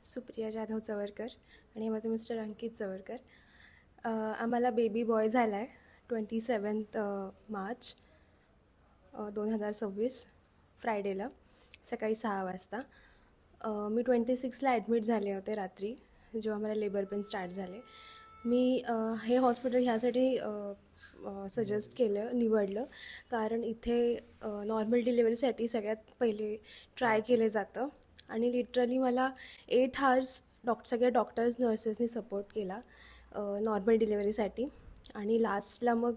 सुप्रिया जाधव चवरकर आणि माझे मिस्टर अंकित चवरकर. आम्हाला बेबी बॉय झाला आहे 27 मार्च 2026 फ्रायडेला सकाळी 6 वाजता. मी 26ला ॲडमिट झाले होते रात्री, जेव्हा मला लेबर पेन स्टार्ट झाले. मी हे हॉस्पिटल ह्यासाठी निवडलं कारण इथे नॉर्मल डिलिव्हरीसाठी सगळ्यात पहिले ट्राय केले जातं आणि लिटरली मला 8 आवर्स सगळ्या डॉक्टर्स नर्सेसनी सपोर्ट केला नॉर्मल डिलिव्हरीसाठी. आणि लास्टला मग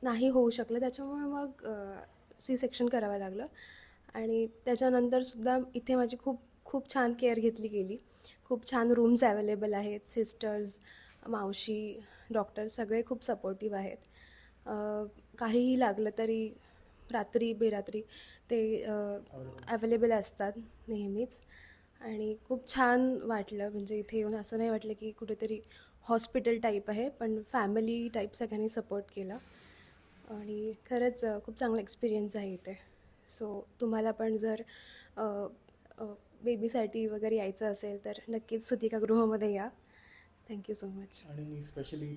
नाही होऊ शकलं, त्याच्यामुळे मग सी सेक्शन करावं लागलं. आणि त्याच्यानंतरसुद्धा इथे माझी खूप खूप छान केअर घेतली गेली. खूप छान रूम्स अवेलेबल आहेत. सिस्टर्स, मावशी, डॉक्टर्स सगळे खूप सपोर्टिव्ह आहेत. काहीही लागलं तरी रात्री बेरात्री ते अवेलेबल असतात नेहमीच. आणि खूप छान वाटलं, म्हणजे इथे येऊन असं नाही वाटलं की कुठेतरी हॉस्पिटल टाईप आहे, पण फॅमिली टाईप सगळ्यांनी सपोर्ट केला. आणि खरंच खूप चांगला एक्सपिरियन्स आहे इथे. सो तुम्हाला पण जर बेबीसाठी वगैरे यायचं असेल तर नक्कीच सुतिका गृहमध्ये या. Thank you so much. आणि मी स्पेशली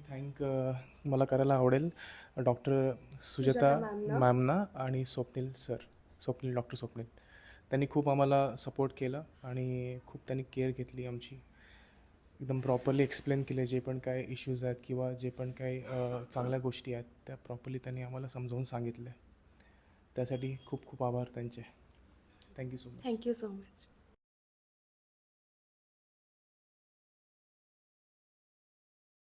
मला करायला आवडेल डॉक्टर सुजाता सुजाता मॅमना आणि स्वप्नील डॉक्टर स्वप्नील. त्यांनी खूप आम्हाला सपोर्ट केला आणि खूप त्यांनी केअर घेतली आमची. एकदम प्रॉपरली एक्सप्लेन केले जे पण काय इश्यूज आहेत किंवा जे पण काही चांगल्या गोष्टी आहेत त्या प्रॉपरली त्यांनी आम्हाला समजावून सांगितल्या. त्यासाठी खूप खूप आभार त्यांचे. Thank you so much. Thank you so much.